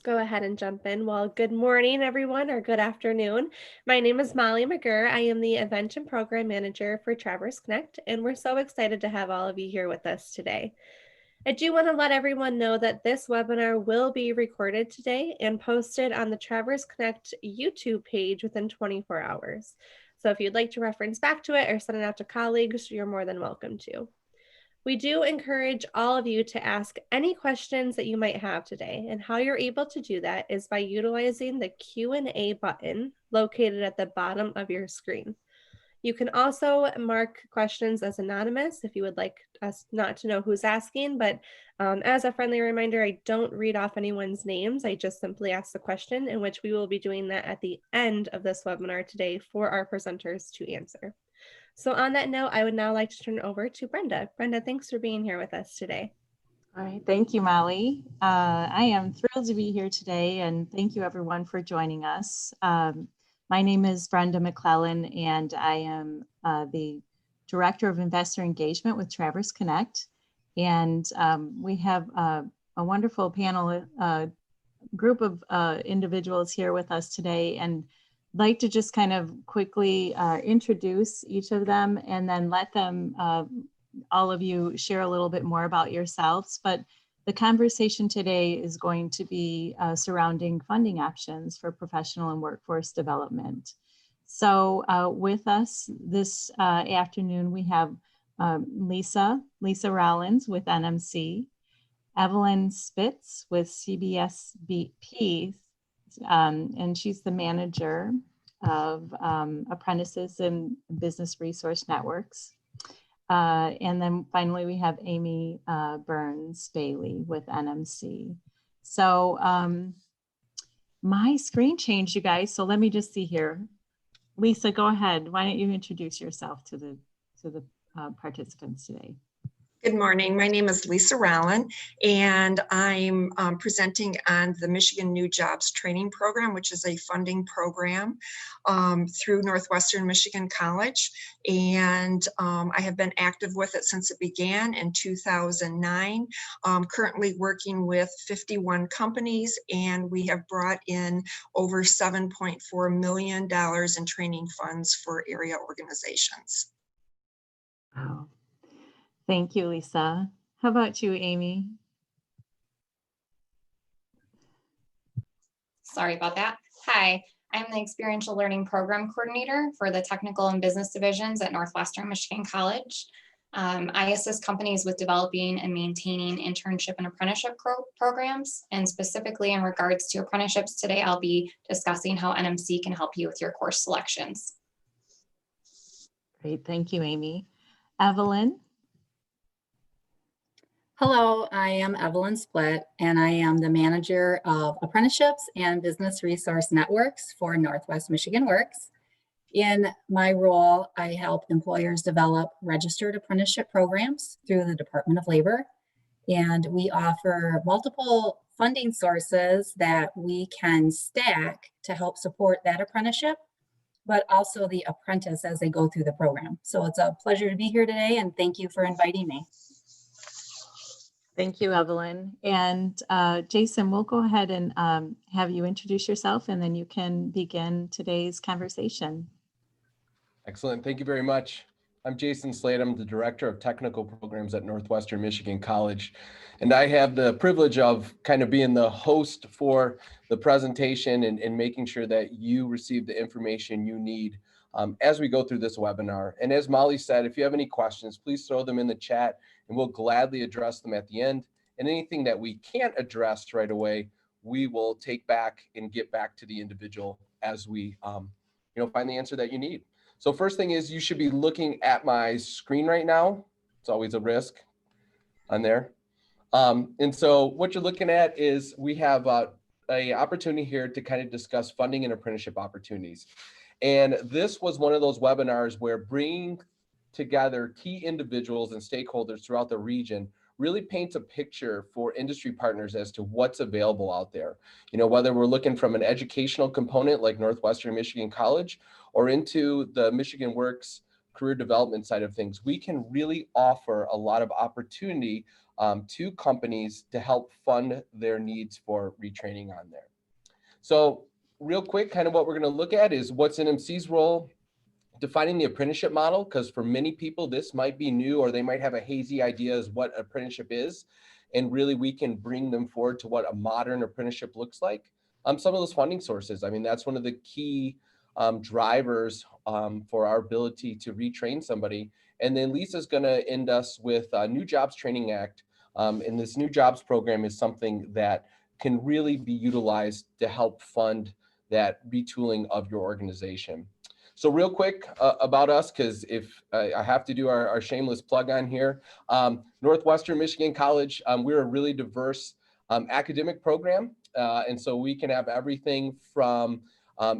Go ahead and jump in. Well, good morning, everyone, or good afternoon. My name is Molly McGurr. I am the Event and Program Manager for Traverse Connect, and we're so excited to have all of you here with us today. I do want to let everyone know that this webinar will be recorded today and posted on the Traverse Connect YouTube page within 24 hours. So if you'd like to reference back to it or send it out to colleagues, you're more than welcome to. We do encourage all of you to ask any questions that you might have today, and how you're able to do that is by utilizing the Q&A button located at the bottom of your screen. You can also mark questions as anonymous if you would like us not to know who's asking, but as a friendly reminder, I don't read off anyone's names. I just simply ask the question, in which we will be doing that at the end of this webinar today for our presenters to answer. So on that note, I would now like to turn it over to Brenda. Brenda, thanks for being here with us today. All right, thank you, Molly. I am thrilled to be here today, and thank you everyone for joining us. My name is Brenda McClellan, and I am the Director of Investor Engagement with Traverse Connect. And we have a wonderful panel, group of individuals here with us today, and like to just kind of quickly introduce each of them and then let them, all of you, share a little bit more about yourselves. But the conversation today is going to be surrounding funding options for professional and workforce development. So with us this afternoon, we have Lisa Rollins with NMC, Evelyn Spitz with CBSBP, and she's the manager of apprentices and business resource networks. And then finally, we have Amy Burns Bailey with NMC. So my screen changed, you guys. So let me just see here. Lisa, go ahead. Why don't you introduce yourself to the participants today? Good morning. My name is Lisa Rowland, and I'm presenting on the Michigan New Jobs Training Program, which is a funding program through Northwestern Michigan College. And I have been active with it since it began in 2009, currently working with 51 companies, and we have brought in over $7.4 million in training funds for area organizations. Wow. Thank you, Lisa. How about you, Amy? Sorry about that. Hi, I'm the Experiential Learning Program Coordinator for the Technical and Business Divisions at Northwestern Michigan College. I assist companies with developing and maintaining internship and apprenticeship programs, and specifically in regards to apprenticeships today, I'll be discussing how NMC can help you with your course selections. Great, thank you, Amy. Evelyn? Hello, I am Evelyn Split, and I am the manager of apprenticeships and business resource networks for Northwest Michigan Works. In my role, I help employers develop registered apprenticeship programs through the Department of Labor, and we offer multiple funding sources that we can stack to help support that apprenticeship, but also the apprentice as they go through the program. So it's a pleasure to be here today, and thank you for inviting me. Thank you, Evelyn. And Jason, we'll go ahead and have you introduce yourself, and then you can begin today's conversation. Excellent. Thank you very much. I'm Jason Slade. I'm the Director of Technical Programs at Northwestern Michigan College. And I have the privilege of kind of being the host for the presentation and making sure that you receive the information you need as we go through this webinar. And as Molly said, if you have any questions, please throw them in the chat and we'll gladly address them at the end. And anything that we can't address right away, we will take back and get back to the individual as we find the answer that you need. So first thing is, you should be looking at my screen right now. It's always a risk on there. And so what you're looking at is we have a opportunity here to kind of discuss funding and apprenticeship opportunities. And this was one of those webinars where bringing together key individuals and stakeholders throughout the region really paints a picture for industry partners as to what's available out there. You know, whether we're looking from an educational component like Northwestern Michigan College or into the Michigan Works career development side of things, we can really offer a lot of opportunity to companies to help fund their needs for retraining on there. So real quick, kind of what we're going to look at is what's NMC's role, defining the apprenticeship model, because for many people this might be new, or they might have a hazy idea as what apprenticeship is, and really we can bring them forward to what a modern apprenticeship looks like. Some of those funding sources, I mean, that's one of the key drivers for our ability to retrain somebody. And then Lisa's going to end us with a New Jobs Training Act. And this New Jobs program is something that can really be utilized to help fund that retooling of your organization. So real quick about us, because if I have to do our shameless plug on here, Northwestern Michigan College, we're a really diverse academic program. And so we can have everything from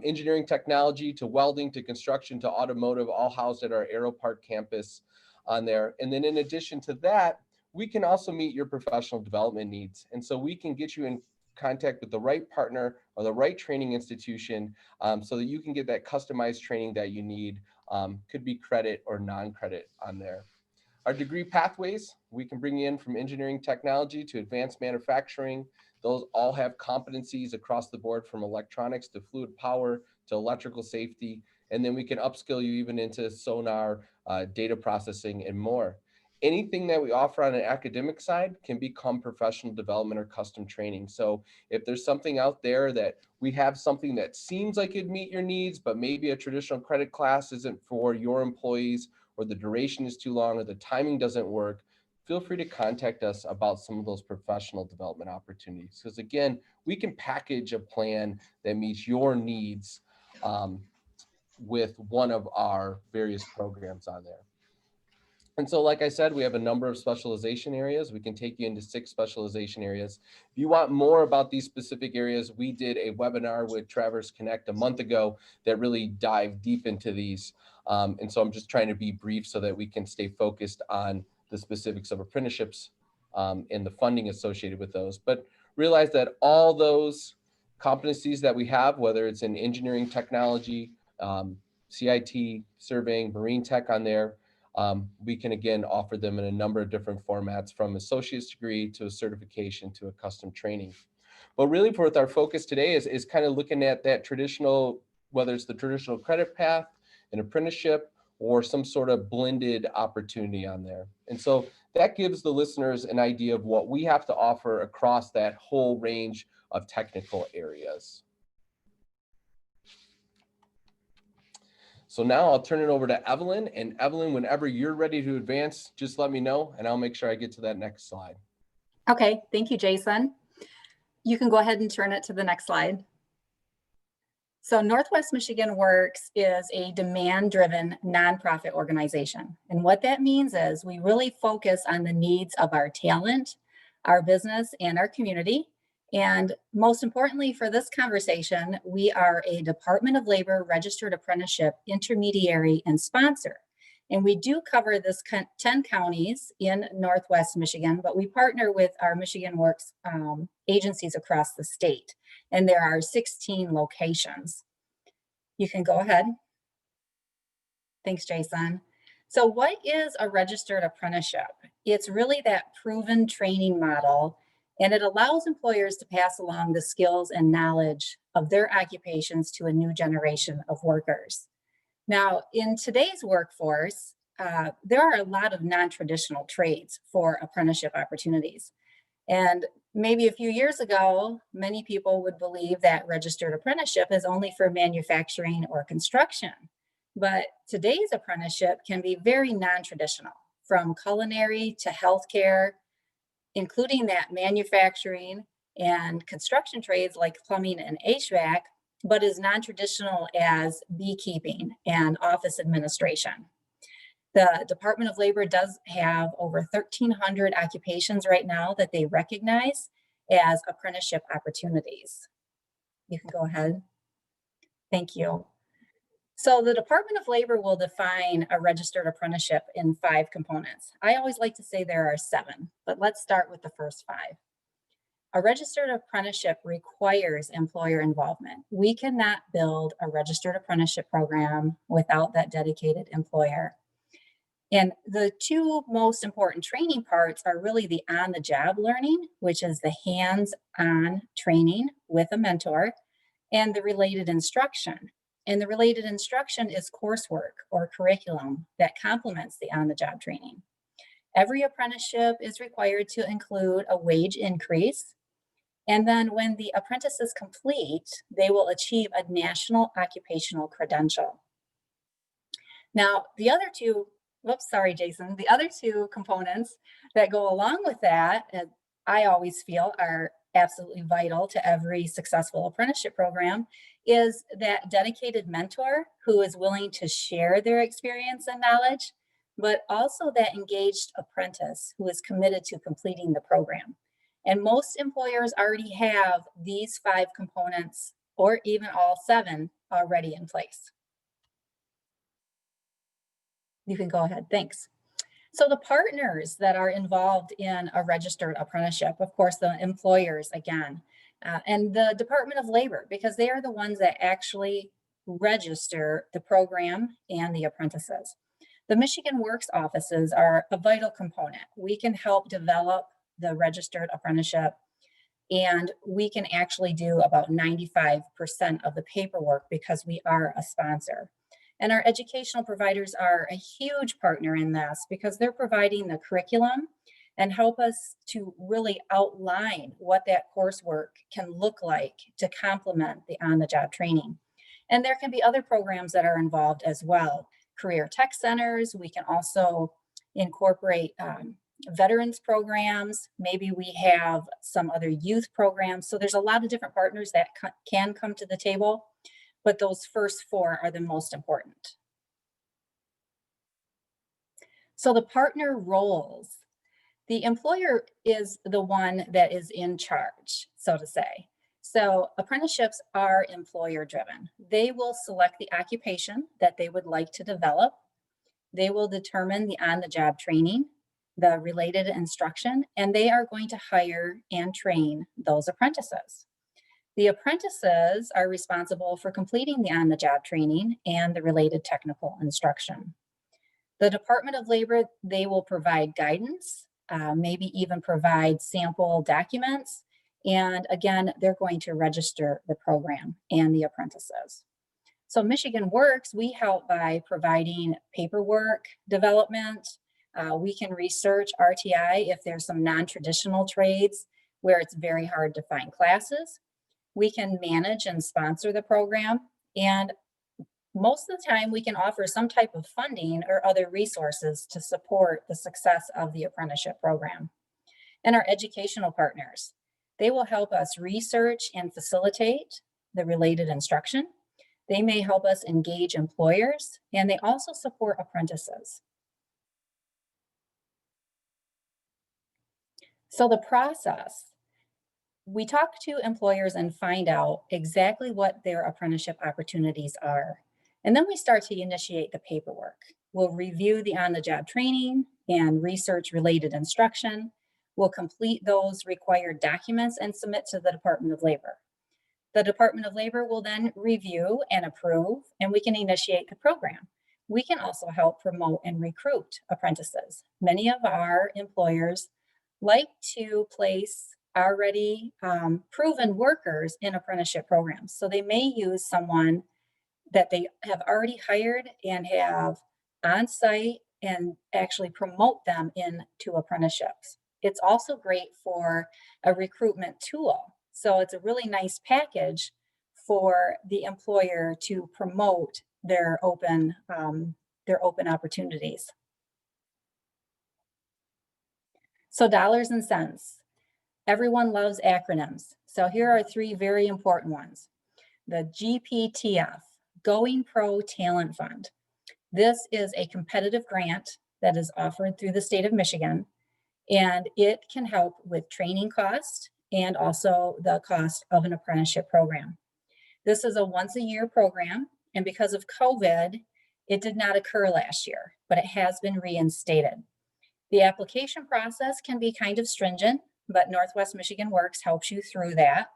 engineering technology to welding to construction to automotive, all housed at our Aero Park campus on there. And then in addition to that, we can also meet your professional development needs. And so we can get you in contact with the right partner or the right training institution so that you can get that customized training that you need. Could be credit or non-credit on there. Our degree pathways, we can bring you in from engineering technology to advanced manufacturing. Those all have competencies across the board, from electronics to fluid power to electrical safety. And then we can upskill you even into sonar, data processing, and more. Anything that we offer on an academic side can become professional development or custom training. So if there's something out there that we have something that seems like it'd meet your needs, but maybe a traditional credit class isn't for your employees, or the duration is too long, or the timing doesn't work, feel free to contact us about some of those professional development opportunities. Because again, we can package a plan that meets your needs with one of our various programs on there. And so, like I said, we have a number of specialization areas. We can take you into 6 specialization areas. If you want more about these specific areas, we did a webinar with Traverse Connect a month ago that really dived deep into these. And so I'm just trying to be brief so that we can stay focused on the specifics of apprenticeships and the funding associated with those. But realize that all those competencies that we have, whether it's in engineering technology, CIT, surveying, marine tech on there, we can again offer them in a number of different formats, from associate's degree to a certification to a custom training. But really, for our focus today is kind of looking at that traditional, whether it's the traditional credit path, an apprenticeship, or some sort of blended opportunity on there. And so that gives the listeners an idea of what we have to offer across that whole range of technical areas. So now I'll turn it over to Evelyn. And Evelyn, whenever you're ready to advance, just let me know and I'll make sure I get to that next slide. Okay, thank you, Jason. You can go ahead and turn it to the next slide. So Northwest Michigan Works is a demand-driven nonprofit organization. And what that means is we really focus on the needs of our talent, our business, and our community. And most importantly for this conversation, we are a Department of Labor registered apprenticeship intermediary and sponsor. And we do cover this 10 counties in Northwest Michigan, but we partner with our Michigan Works agencies across the state. And there are 16 locations. You can go ahead. Thanks, Jason. So what is a registered apprenticeship? It's really that proven training model, and it allows employers to pass along the skills and knowledge of their occupations to a new generation of workers. Now, in today's workforce, there are a lot of non-traditional trades for apprenticeship opportunities. And maybe a few years ago, many people would believe that registered apprenticeship is only for manufacturing or construction. But today's apprenticeship can be very non-traditional, from culinary to healthcare, including that manufacturing and construction trades like plumbing and HVAC, but is non-traditional as beekeeping and office administration. The Department of Labor does have over 1,300 occupations right now that they recognize as apprenticeship opportunities. You can go ahead. Thank you. So the Department of Labor will define a registered apprenticeship in 5 components. I always like to say there are 7, but let's start with the first 5. A registered apprenticeship requires employer involvement. We cannot build a registered apprenticeship program without that dedicated employer. And the two most important training parts are really the on-the-job learning, which is the hands-on training with a mentor, and the related instruction. And the related instruction is coursework or curriculum that complements the on-the-job training. Every apprenticeship is required to include a wage increase. And then when the apprentices complete, they will achieve a national occupational credential. Now, the other two, whoops, sorry, Jason, the other two components that go along with that, I always feel are absolutely vital to every successful apprenticeship program, is that dedicated mentor who is willing to share their experience and knowledge, but also that engaged apprentice who is committed to completing the program. And most employers already have these 5 components, or even all 7, already in place. You can go ahead, thanks. So the partners that are involved in a registered apprenticeship, of course, the employers again, and the Department of Labor, because they are the ones that actually register the program and the apprentices. The Michigan Works offices are a vital component. We can help develop the registered apprenticeship, and we can actually do about 95% of the paperwork because we are a sponsor. And our educational providers are a huge partner in this because they're providing the curriculum and help us to really outline what that coursework can look like to complement the on-the-job training. And there can be other programs that are involved as well. Career tech centers, we can also incorporate veterans programs. Maybe we have some other youth programs. So there's a lot of different partners that can come to the table, but those first 4 are the most important. So the partner roles. The employer is the one that is in charge, so to say. So apprenticeships are employer driven. They will select the occupation that they would like to develop. They will determine the on-the-job training, the related instruction, and they are going to hire and train those apprentices. The apprentices are responsible for completing the on-the-job training and the related technical instruction. The Department of Labor, they will provide guidance, maybe even provide sample documents, and again, they're going to register the program and the apprentices. So Michigan Works, we help by providing paperwork development. We can research RTI if there's some non-traditional trades where it's very hard to find classes. We can manage and sponsor the program, and most of the time we can offer some type of funding or other resources to support the success of the apprenticeship program. And our educational partners, they will help us research and facilitate the related instruction. They may help us engage employers, and they also support apprentices. So the process, we talk to employers and find out exactly what their apprenticeship opportunities are. And then we start to initiate the paperwork. We'll review the on-the-job training and research related instruction. We'll complete those required documents and submit to the Department of Labor. The Department of Labor will then review and approve, and we can initiate the program. We can also help promote and recruit apprentices. Many of our employers like to place already proven workers in apprenticeship programs. So they may use someone that they have already hired and have on site and actually promote them into apprenticeships. It's also great for a recruitment tool. So it's a really nice package for the employer to promote their open opportunities. So dollars and cents. Everyone loves acronyms. So here are 3 very important ones. The GPTF, Going Pro Talent Fund. This is a competitive grant that is offered through the state of Michigan, and it can help with training costs and also the cost of an apprenticeship program. This is a once-a-year program, and because of COVID, it did not occur last year, but it has been reinstated. The application process can be kind of stringent, but Northwest Michigan Works helps you through that.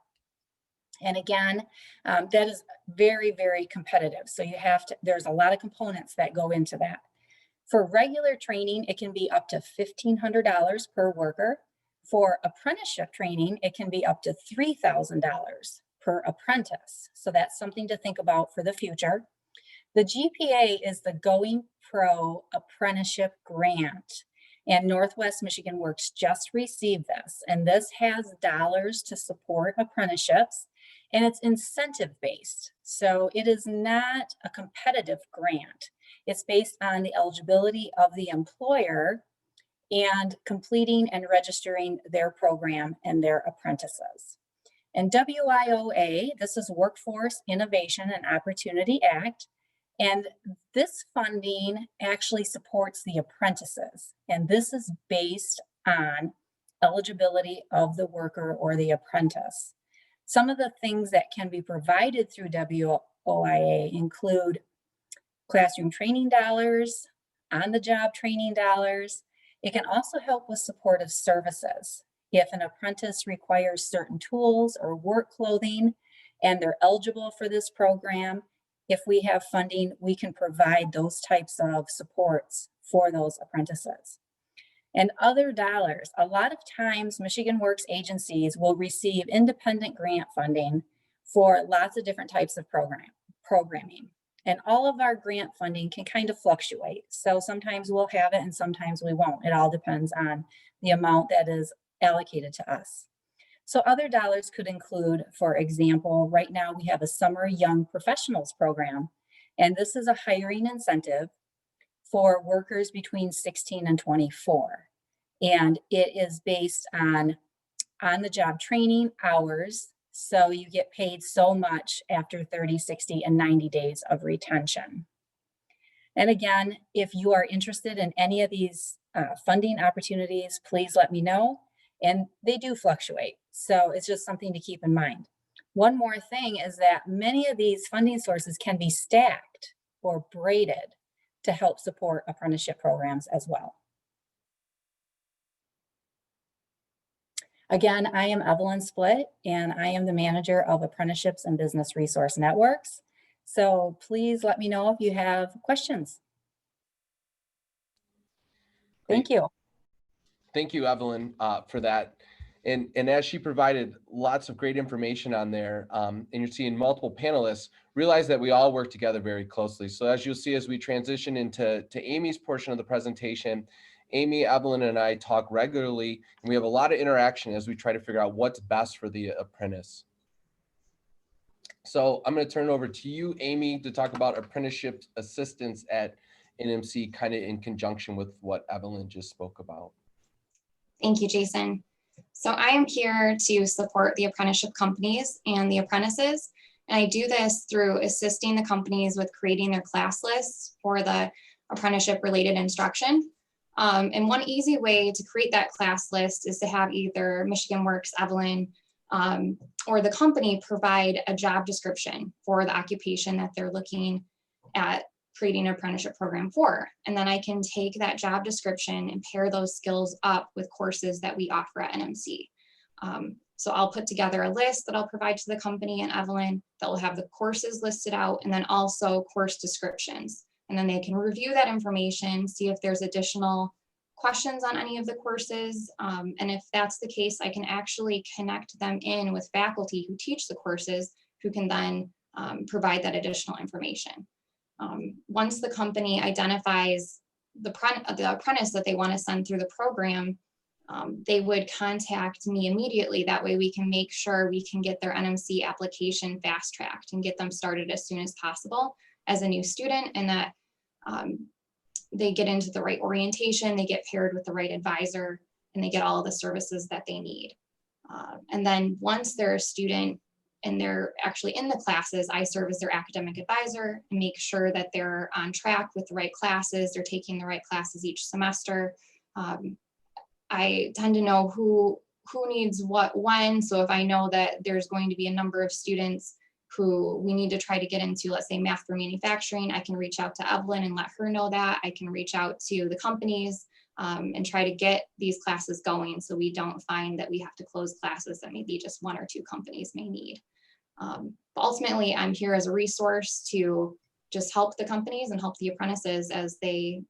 And again, that is very, very competitive. So you have to, there's a lot of components that go into that. For regular training, it can be up to $1,500 per worker. For apprenticeship training, it can be up to $3,000 per apprentice. So that's something to think about for the future. The GPA is the Going Pro Apprenticeship Grant, and Northwest Michigan Works just received this. And this has dollars to support apprenticeships, and it's incentive-based. So it is not a competitive grant. It's based on the eligibility of the employer and completing and registering their program and their apprentices. And WIOA, this is Workforce Innovation and Opportunity Act. And this funding actually supports the apprentices. And this is based on eligibility of the worker or the apprentice. Some of the things that can be provided through WIOA include classroom training dollars, on-the-job training dollars. It can also help with supportive services. If an apprentice requires certain tools or work clothing and they're eligible for this program, if we have funding, we can provide those types of supports for those apprentices. And other dollars, a lot of times Michigan Works agencies will receive independent grant funding for lots of different types of programming. And all of our grant funding can kind of fluctuate. So sometimes we'll have it and sometimes we won't. It all depends on the amount that is allocated to us. So other dollars could include, for example, right now we have a summer young professionals program, and this is a hiring incentive for workers between 16 and 24. And it is based on the job training hours. So you get paid so much after 30, 60, and 90 days of retention. And again, if you are interested in any of these funding opportunities, please let me know. And they do fluctuate. So it's just something to keep in mind. One more thing is that many of these funding sources can be stacked or braided to help support apprenticeship programs as well. Again, I am Evelyn Splitt, and I am the manager of Apprenticeships and Business Resource Networks. So please let me know if you have questions. Thank you. Thank you, Evelyn, for that. And as she provided lots of great information on there, and you're seeing multiple panelists, realize that we all work together very closely. So as you'll see, as we transition into Amy's portion of the presentation, Amy, Evelyn, and I talk regularly, and we have a lot of interaction as we try to figure out what's best for the apprentice. So I'm going to turn it over to you, Amy, to talk about apprenticeship assistance at NMC, kind of in conjunction with what Evelyn just spoke about. Thank you, Jason. So I am here to support the apprenticeship companies and the apprentices. And I do this through assisting the companies with creating their class lists for the apprenticeship related instruction. And one easy way to create that class list is to have either Michigan Works, Evelyn, or the company provide a job description for the occupation that they're looking at creating an apprenticeship program for. And then I can take that job description and pair those skills up with courses that we offer at NMC. So I'll put together a list that I'll provide to the company and Evelyn that will have the courses listed out and then also course descriptions. And then they can review that information, see if there's additional questions on any of the courses. And if that's the case, I can actually connect them in with faculty who teach the courses who can then provide that additional information. Once the company identifies the apprentice that they want to send through the program, they would contact me immediately. That way we can make sure we can get their NMC application fast-tracked and get them started as soon as possible as a new student, and that they get into the right orientation, they get paired with the right advisor, and they get all of the services that they need. And then once they're a student and they're actually in the classes, I serve as their academic advisor and make sure that they're on track with the right classes, they're taking the right classes each semester. I tend to know who needs what when. So if I know that there's going to be a number of students who we need to try to get into, let's say math for manufacturing, I can reach out to Evelyn and let her know that. I can reach out to the companies and try to get these classes going so we don't find that we have to close classes that maybe just one or two companies may need. But ultimately, I'm here as a resource to just help the companies and help the apprentices as they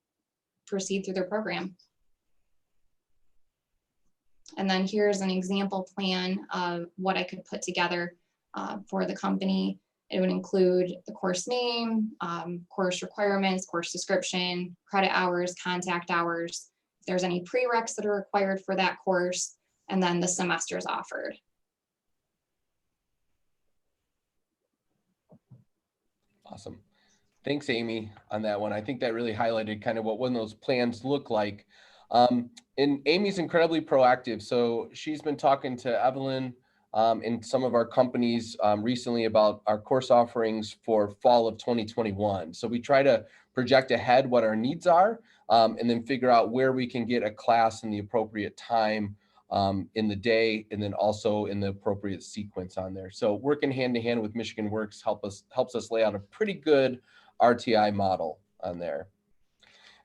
proceed through their program. And then here's an example plan of what I could put together for the company. It would include the course name, course requirements, course description, credit hours, contact hours, if there's any prereqs that are required for that course, and then the semesters offered. Awesome. Thanks, Amy, on that one. I think that really highlighted kind of what one of those plans look like. And Amy's incredibly proactive. So she's been talking to Evelyn and some of our companies recently about our course offerings for fall of 2021. So we try to project ahead what our needs are and then figure out where we can get a class in the appropriate time in the day, and then also in the appropriate sequence on there. So working hand in hand with Michigan Works helps us lay out a pretty good RTI model on there.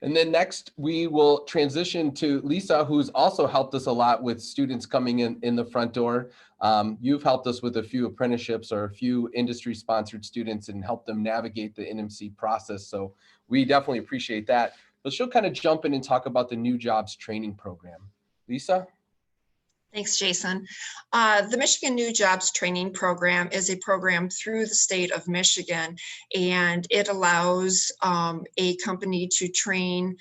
And then next, we will transition to Lisa, who's also helped us a lot with students coming in the front door. You've helped us with a few apprenticeships or a few industry-sponsored students and helped them navigate the NMC process. So we definitely appreciate that. But she'll kind of jump in and talk about the New Jobs Training Program. Lisa? Thanks, Jason. The Michigan New Jobs Training Program is a program through the state of Michigan, and it allows a company to train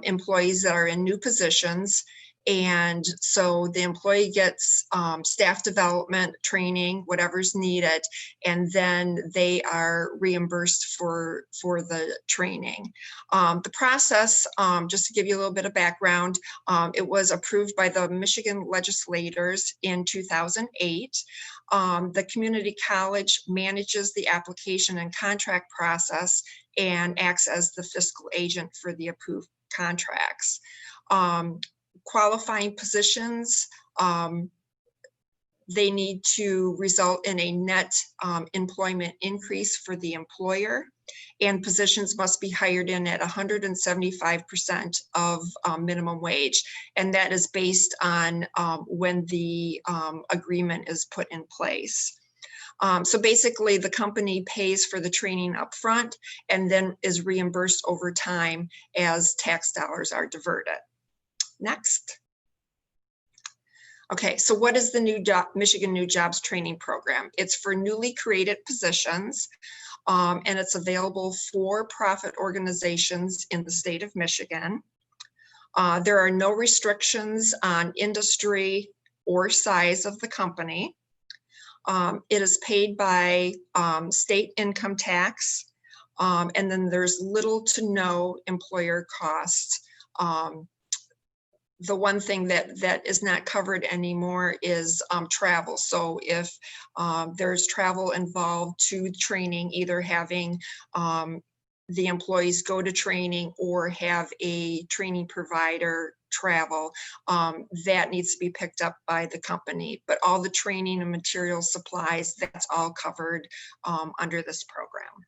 employees that are in new positions. And so the employee gets staff development training, whatever's needed, and then they are reimbursed for the training. The process, just to give you a little bit of background, it was approved by the Michigan legislators in 2008. The community college manages the application and contract process and acts as the fiscal agent for the approved contracts. Qualifying positions, they need to result in a net employment increase for the employer, and positions must be hired in at 175% of minimum wage, and that is based on when the agreement is put in place. So basically, the company pays for the training up front and then is reimbursed over time as tax dollars are diverted. Next. Okay, so what is the Michigan New Jobs Training Program? It's for newly created positions, and it's available for profit organizations in the state of Michigan. There are no restrictions on industry or size of the company. It is paid by state income tax, and then there's little to no employer costs. The one thing that is not covered anymore is travel. So if there's travel involved to training, either having the employees go to training or have a training provider travel, that needs to be picked up by the company. But all the training and material supplies, that's all covered under this program.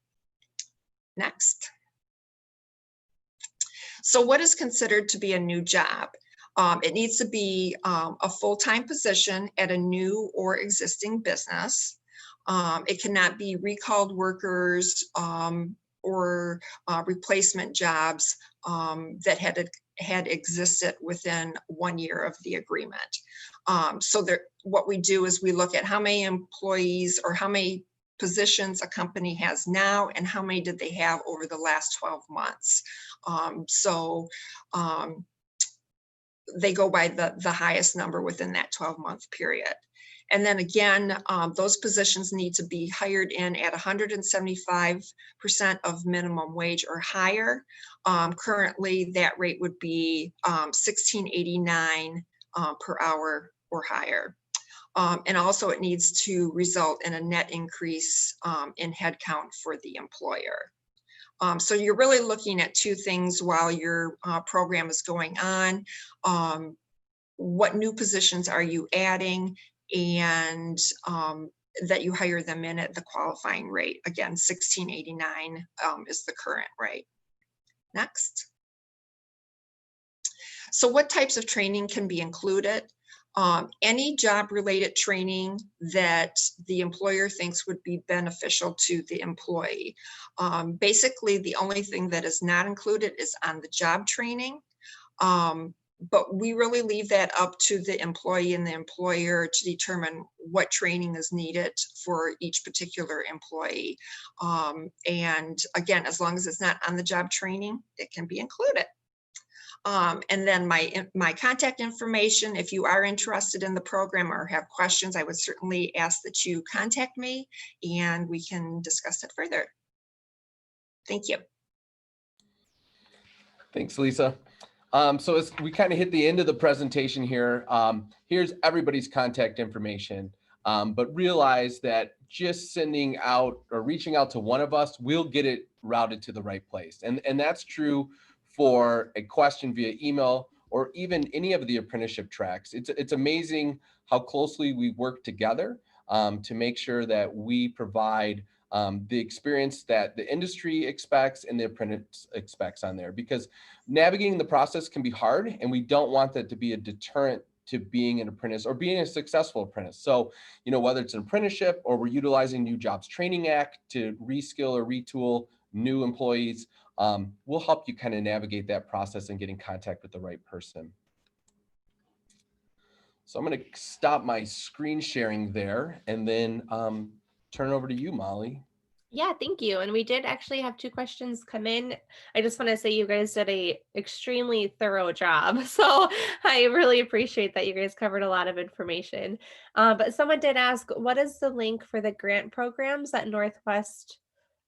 Next. So what is considered to be a new job? It needs to be a full-time position at a new or existing business. It cannot be recalled workers or replacement jobs that had existed within 1 year of the agreement. So what we do is we look at how many employees or how many positions a company has now and how many did they have over the last 12 months. They go by the highest number within that 12-month period. And then again, those positions need to be hired in at 175% of minimum wage or higher. Currently, that rate would be $16.89 per hour or higher. And also it needs to result in a net increase in headcount for the employer. So you're really looking at two things while your program is going on. What new positions are you adding, and that you hire them in at the qualifying rate. Again, $16.89 is the current rate. Next. So what types of training can be included? Any job-related training that the employer thinks would be beneficial to the employee. Basically, the only thing that is not included is on-the-job training. But we really leave that up to the employee and the employer to determine what training is needed for each particular employee. And again, as long as it's not on-the-job training, it can be included. And then my contact information, if you are interested in the program or have questions, I would certainly ask that you contact me and we can discuss it further. Thank you. Thanks, Lisa. So as we kind of hit the end of the presentation here, here's everybody's contact information. But realize that just sending out or reaching out to one of us will get it routed to the right place. And that's true for a question via email or even any of the apprenticeship tracks. It's amazing how closely we work together to make sure that we provide the experience that the industry expects and the apprentice expects on there, because navigating the process can be hard and we don't want that to be a deterrent to being an apprentice or being a successful apprentice. So, whether it's an apprenticeship or we're utilizing New Jobs Training Act to reskill or retool new employees, we'll help you kind of navigate that process and get in contact with the right person. So I'm going to stop my screen sharing there and then turn it over to you, Molly. Yeah, thank you. And we did actually have 2 questions come in. I just want to say you guys did a extremely thorough job. So I really appreciate that you guys covered a lot of information. But someone did ask, what is the link for the grant programs that Northwest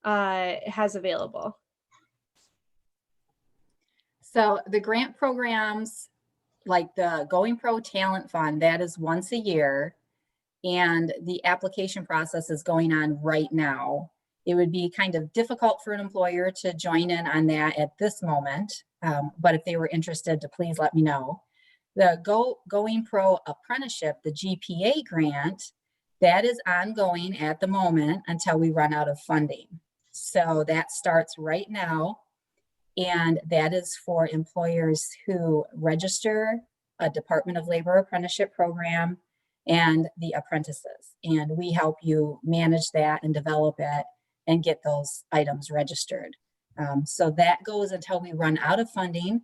has available? So the grant programs, like the Going Pro Talent Fund, that is once a year. And the application process is going on right now. It would be kind of difficult for an employer to join in on that at this moment. But if they were interested, to please let me know. The Going Pro Apprenticeship, the GPA grant, that is ongoing at the moment until we run out of funding. So that starts right now. And that is for employers who register a Department of Labor apprenticeship program and the apprentices. And we help you manage that and develop it and get those items registered. So that goes until we run out of funding,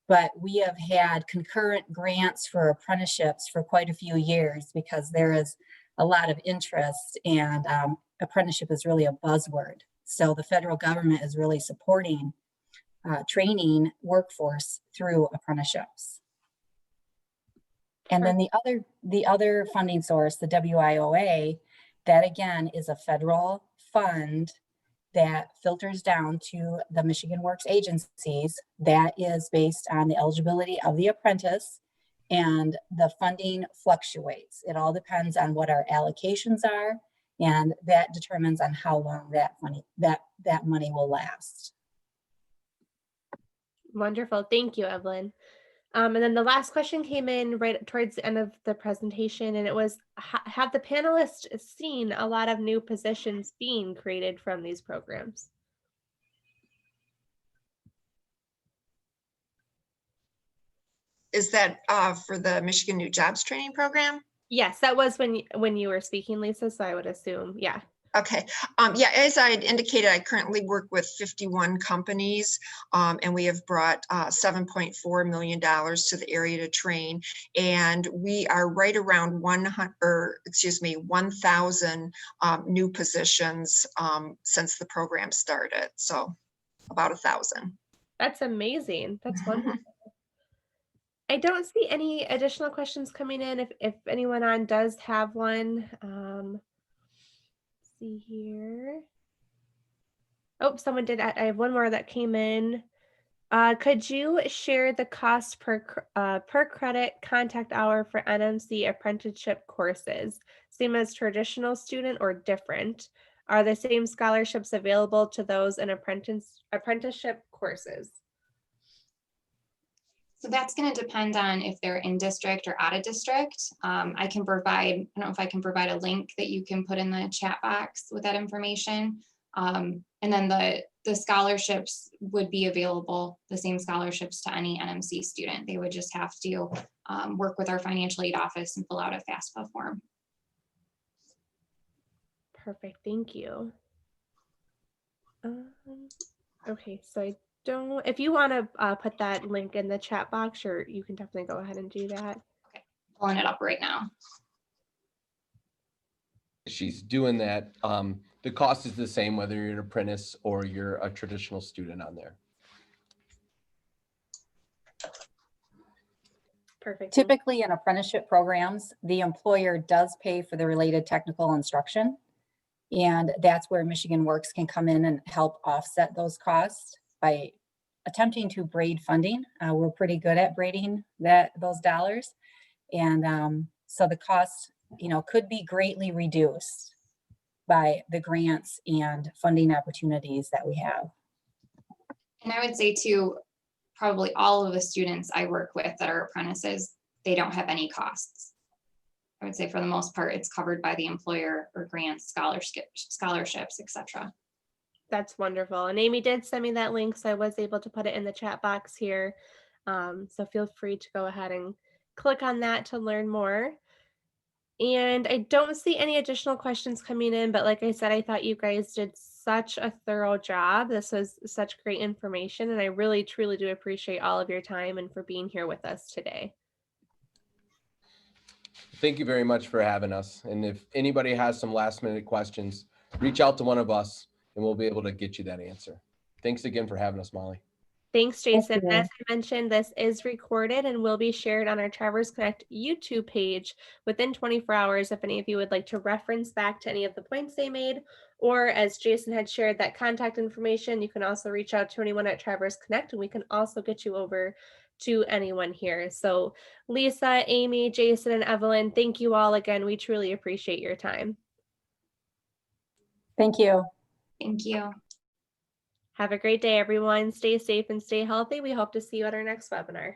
but we have had concurrent grants for apprenticeships for quite a few years because there is a lot of interest, and apprenticeship is really a buzzword. So the federal government is really supporting training workforce through apprenticeships. And then the other funding source, the WIOA, that again is a federal fund that filters down to the Michigan Works agencies. That is based on the eligibility of the apprentice, and the funding fluctuates. It all depends on what our allocations are, and that determines on how long that money will last. Wonderful. Thank you, Evelyn. And then the last question came in right towards the end of the presentation, and it was, have the panelists seen a lot of new positions being created from these programs? Is that for the Michigan New Jobs Training Program? Yes, that was when you were speaking, Lisa, so I would assume, yeah. Okay. Yeah, as I had indicated, I currently work with 51 companies, and we have brought $7.4 million to the area to train. And we are right around 1,000 new positions since the program started. So about 1,000. That's amazing. That's wonderful. I don't see any additional questions coming in. If anyone on does have one, see here. Oh, someone did. I have one more that came in. Could you share the cost per credit contact hour for NMC apprenticeship courses? Same as traditional student or different? Are the same scholarships available to those in apprenticeship courses? So that's going to depend on if they're in district or out of district. I don't know if I can provide a link that you can put in the chat box with that information. And then the the scholarships would be available, the same scholarships to any NMC student. They would just have to work with our financial aid office and fill out a FAFSA form. Perfect, thank you. Okay, so I don't, if you want to put that link in the chat box, or you can definitely go ahead and do that. Pulling it up right now. She's doing that. The cost is the same whether you're an apprentice or you're a traditional student on there. Perfect. thank you. Typically in apprenticeship programs, the employer does pay for the related technical instruction. And that's where Michigan Works can come in and help offset those costs by attempting to braid funding. We're pretty good at braiding those dollars. And so the cost, could be greatly reduced by the grants and funding opportunities that we have. And I would say too, probably all of the students I work with that are apprentices, they don't have any costs. I would say for the most part, it's covered by the employer or grants, scholarships, etc. That's wonderful. And Amy did send me that link, so I was able to put it in the chat box here. So feel free to go ahead and click on that to learn more. And I don't see any additional questions coming in, but like I said, I thought you guys did such a thorough job. This was such great information, and I really, truly do appreciate all of your time and for being here with us today. Thank you very much for having us. And if anybody has some last minute questions, reach out to one of us and we'll be able to get you that answer. Thanks again for having us, Molly. Thanks, Jason. you. As I mentioned, this is recorded and will be shared on our Traverse Connect YouTube page within 24 hours if any of you would like to reference back to any of the points they made, or as Jason had shared that contact information, you can also reach out to anyone at Traverse Connect and we can also get you over to anyone here. So Lisa, Amy, Jason, and Evelyn, thank you all again. We truly appreciate your time. Thank you. Thank you. Have a great day, everyone. Stay safe and stay healthy. We hope to see you at our next webinar.